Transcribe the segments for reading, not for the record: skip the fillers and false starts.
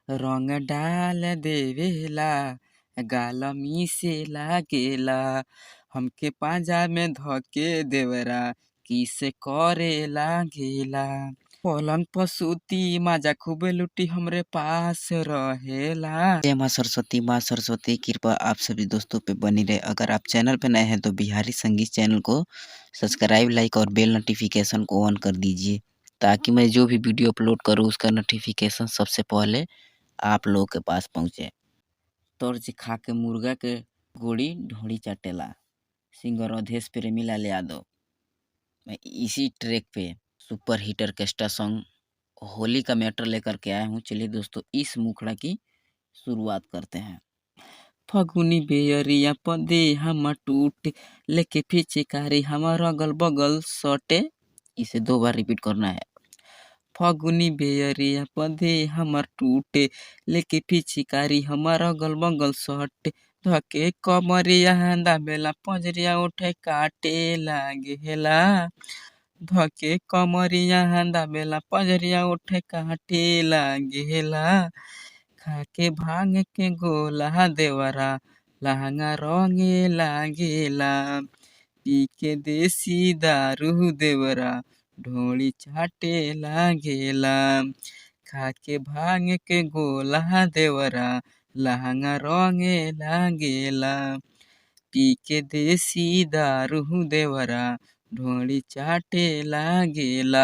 रंग डाल देवेला गाल मीसे लागेला हमके पांजा में धके देवरा किसे करे लागेला पलंग पर सूती माजा खूब लुटी हमरे पास रहेला। जय माँ सरस्वती कृपा आप सभी दोस्तों पे बनी रहे। अगर आप चैनल पे नए हैं तो बिहारी संगीत चैनल को सब्सक्राइब लाइक और बेल नोटिफिकेशन को ऑन कर दीजिए ताकि मैं जो भी वीडियो अपलोड करूँ उसका नोटिफिकेशन सबसे पहले आप लोगों के पास पहुँचे। तोरची खा के मुर्गा के गोड़ी ढोड़ी चटेला सिंगर अवधेश प्रेमीलाल यादव। मैं इसी ट्रैक पे super hit orchestra song Holi का मैटर लेकर के आया हूँ। चलिए दोस्तों इस मुखड़ा की शुरुआत करते हैं। फगुनी बेयरिया पदे हम टूटे लेके पिचकारी हमार अगल बगल सटे। इसे 2 बार रिपीट करना है। फगुनी बेयरिया पदे हमर टूटे लेके पिचकारी हमार अगल बगल सटे धके कमरिया दाबेला पंजरिया उठे काटे लागेला धके कमरिया दाबेला पंजरिया उठे काटे लागेला खाके भांग के गोला देवरा लहंगा रंगे लागेला पी के देसी दारू देवरा ढोली चाटे लागेला खाके भांग के गोला देवरा लहंगा रंगे लागेला पी के देसी दारू देवरा ढोली चाटे लागेला।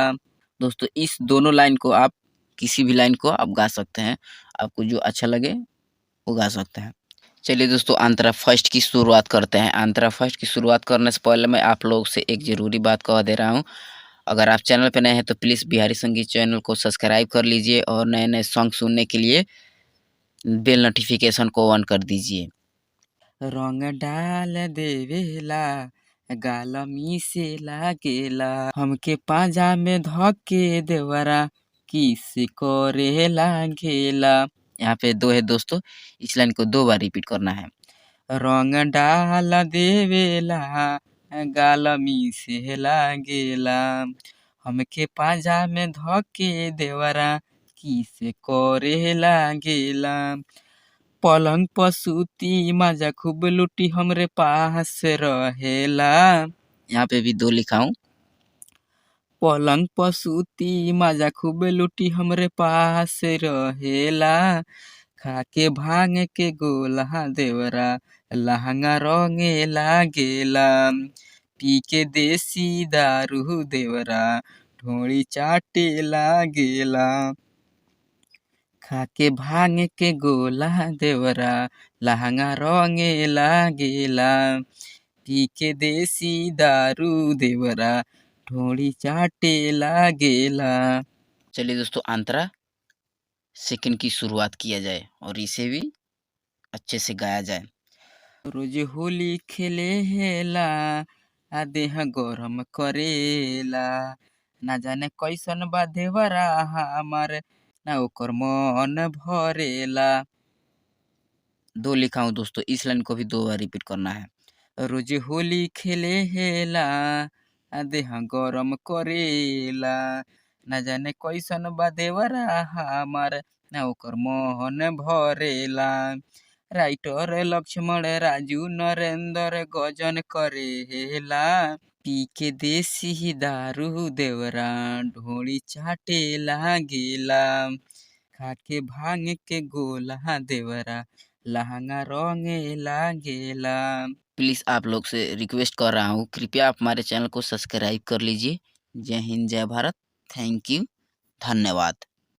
दोस्तों इस दोनों लाइन को आप किसी भी लाइन को आप गा सकते हैं, आपको जो अच्छा लगे वो गा सकते हैं। चलिए दोस्तों अंतरा फर्स्ट की शुरुआत करते हैं। अंतरा फर्स्ट की शुरुआत करने से पहले मैं आप लोगों से एक ज़रूरी बात कह दे रहा हूँ। अगर आप चैनल पे नए हैं तो प्लीज़ बिहारी संगीत चैनल को सब्सक्राइब कर लीजिए और नए नए सॉन्ग सुनने के लिए बेल नोटिफिकेशन को ऑन कर दीजिए। रंग डाल देवेला गाल मीसे लागेला हमके पांजा में धके देवरा किसे करे लागेला। यहाँ पे 2 है दोस्तों, इस लाइन को 2 बार रिपीट करना है। रंग डाल देवेला गाल मीसे लागेला हमके पांजा में धके देवरा किसे करे लागेला पलंग पर सूती माजा खूब लुटी हमरे पास रहेला। यहाँ पे भी 2 लिखा हूँ। पलंग पर सूती माजा खूब लुटी हमरे पास रहेला खाके भांग के गोला देवरा लहंगा रंगे लागेला पी के देसी दारू देवरा ढोली चाटे लागेला खाके भांग के गोला देवरा लहंगा रंगे लागेला पी के देसी दारू देवरा ढोली चाटे लागेला। चलिए दोस्तों अंतरा सेकंड की शुरुआत किया जाए और इसे भी अच्छे से गाया जाए। रोज होली खेले हेला आ देह गरम करेला ना जाने कैसन बा देवरा हमार ना ओकर मन भरेला। 2 लिखा हूँ दोस्तों, इस लाइन को भी 2 बार रिपीट करना है। रोज होली खेले हेला आ देह गरम करेला ना जाने कैसन बा देवरा हमार ना ओकर मन भरेला राइटर लक्ष्मण राजू नरेंद्र गजन करेला पी के देसी दारू देवरा ढोली चाटे लागेला खाके भांग के गोला देवरा लहंगा रंगे लागेला। प्लीज़ आप लोग से रिक्वेस्ट कर रहा हूँ, कृपया आप हमारे चैनल को सब्सक्राइब कर लीजिए। जय हिंद जय भारत, थैंक यू, धन्यवाद।